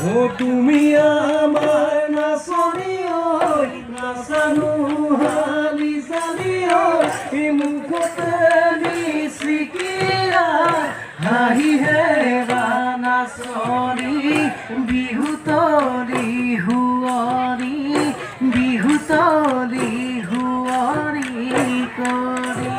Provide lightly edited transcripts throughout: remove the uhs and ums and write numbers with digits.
ও তুমি আমাৰ নাচনি ঐ নাচানো হালি চালি ঐ মুখতে মিচিকিয়া হাঁহি হেৰা নাচনি বিহুতলি হুঁৱৰি বিহুতলি হুঁৱৰি কৰি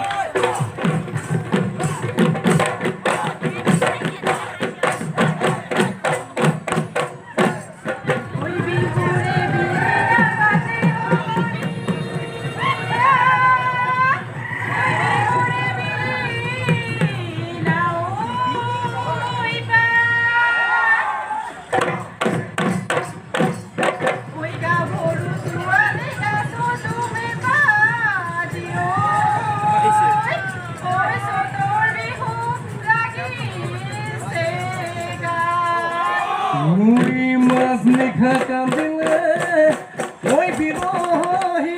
মুই মাছ নিখা কান্দিলে ওই বিৰোহী